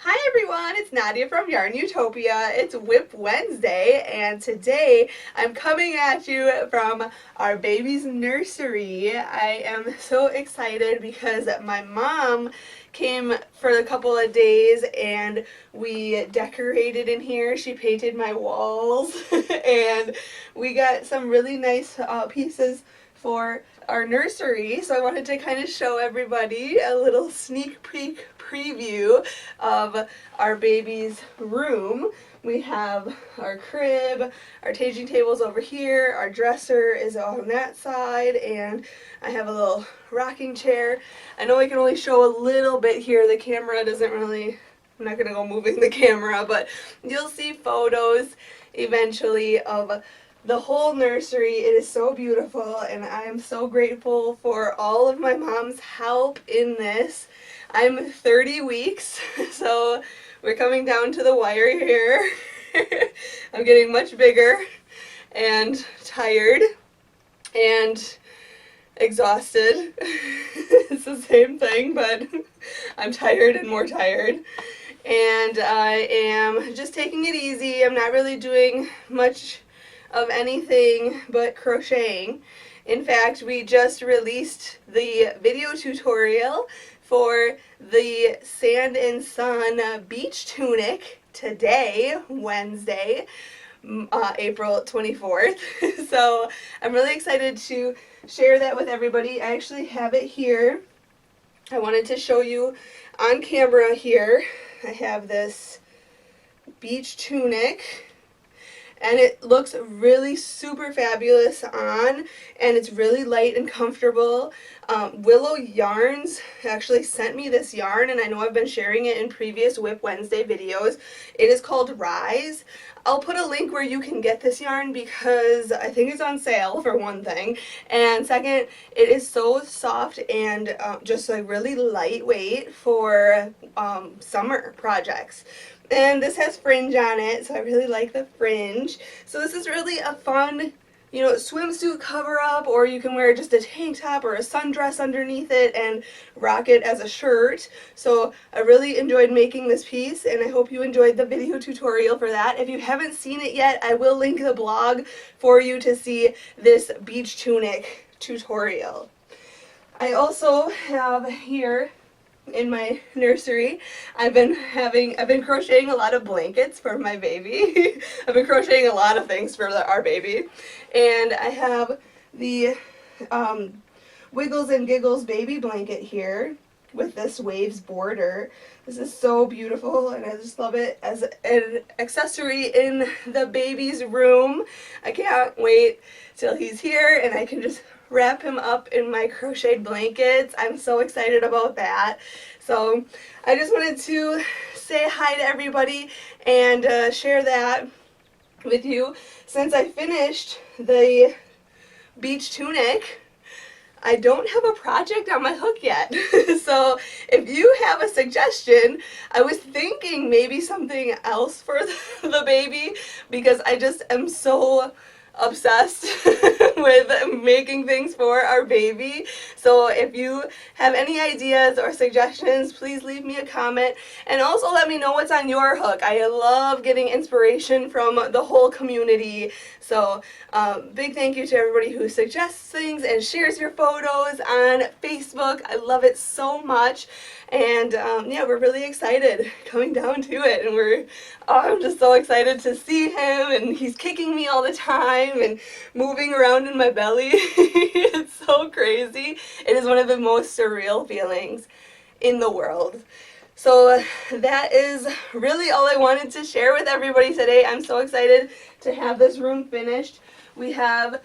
Hi everyone, it's Nadia from YARNutopia. It's WIP Wednesday, and today I'm coming at you from our baby's nursery. I am so excited because my mom came for a couple of days and we decorated in here. She painted my walls and we got some really nice pieces for our nursery, so I wanted to kind of show everybody a little sneak peek preview of our baby's room. We have our crib, our staging table's over here, our dresser is on that side, and I have a little rocking chair. I know I can only show a little bit here, the camera doesn't really, I'm not going to go moving the camera, but you'll see photos eventually of the whole nursery. It is so beautiful and I am so grateful for all of my mom's help in this. I'm 30 weeks, so we're coming down to the wire here. I'm getting much bigger and tired and exhausted. It's the same thing, but I'm tired and more tired. And I am just taking it easy. I'm not really doing much of anything but crocheting. In fact, we just released the video tutorial for the Sand and Sun beach tunic today, Wednesday, April 24th. So I'm really excited to share that with everybody. I actually have it here. I wanted to show you on camera here. I have this beach tunic. And it looks really super fabulous on, and it's really light and comfortable. Willow Yarns actually sent me this yarn, and I know I've been sharing it in previous WIP Wednesday videos. It is called Rise. I'll put a link where you can get this yarn because I think it's on sale, for one thing. And second, it is so soft and just like really lightweight for summer projects. And this has fringe on it, so I really like the fringe. So this is really a fun, you know, swimsuit cover-up, or you can wear just a tank top or a sundress underneath it and rock it as a shirt. So I really enjoyed making this piece, and I hope you enjoyed the video tutorial for that. If you haven't seen it yet, I will link the blog for you to see this beach tunic tutorial. I also have here in my nursery, I've been crocheting a lot of blankets for my baby. I've been crocheting a lot of things for our baby, and I have the Wiggles and Giggles baby blanket here with this waves border. This is so beautiful and I just love it as an accessory in the baby's room. I can't wait till he's here and I can just wrap him up in my crocheted blankets. I'm so excited about that. So I just wanted to say hi to everybody and share that with you. Since I finished the beach tunic, I don't have a project on my hook yet. So if you have a suggestion, I was thinking maybe something else for the baby because I just am so obsessed with making things for our baby. So if you have any ideas or suggestions, please leave me a comment and also let me know what's on your hook. I love getting inspiration from the whole community. So big thank you to everybody who suggests things and shares your photos on Facebook. I love it so much. And yeah, we're really excited coming down to it, and I'm just so excited to see him, and he's kicking me all the time and moving around in my belly. It's so crazy. It is one of the most surreal feelings in the world. So that is really all I wanted to share with everybody today. I'm so excited to have this room finished. We have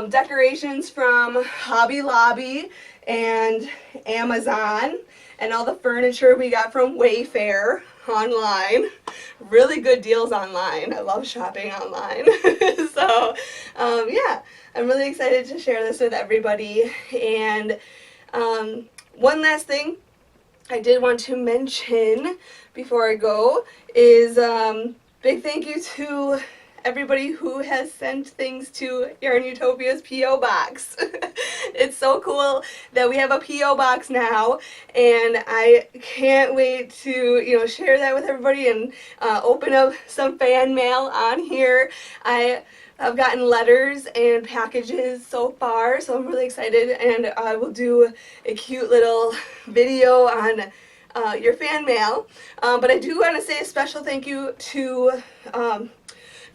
decorations from Hobby Lobby and Amazon, and all the furniture we got from Wayfair online. Really good deals online. I love shopping online. So yeah, I'm really excited to share this with everybody. And one last thing I did want to mention before I go is big thank you to everybody who has sent things to YARNutopia's P.O. Box. It's so cool that we have a P.O. Box now, and I can't wait to, share that with everybody and open up some fan mail on here. I've gotten letters and packages so far, so I'm really excited, and I will do a cute little video on your fan mail. But I do want to say a special thank you to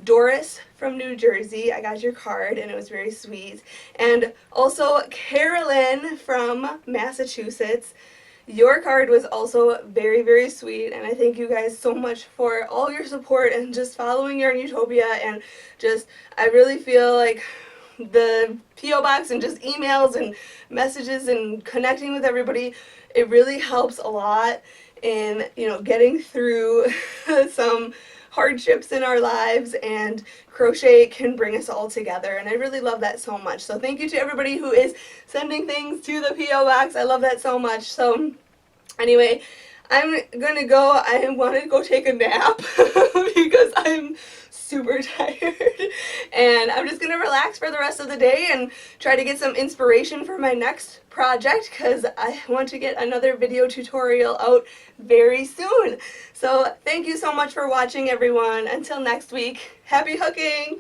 Doris from New Jersey. I got your card and it was very sweet. And also Carolyn from Massachusetts. Your card was also very, very sweet, and I thank you guys so much for all your support and just following YARNutopia, and I really feel like the P.O. Box and just emails and messages and connecting with everybody, it really helps a lot in, getting through some hardships in our lives, and crochet can bring us all together, and I really love that so much. So thank you to everybody who is sending things to the P.O. Box. I love that so much. So anyway, I'm gonna go. I want to go take a nap because I'm super tired, and I'm just gonna relax for the rest of the day and try to get some inspiration for my next project, because I want to get another video tutorial out very soon. So thank you so much for watching, everyone. Until next week, happy hooking!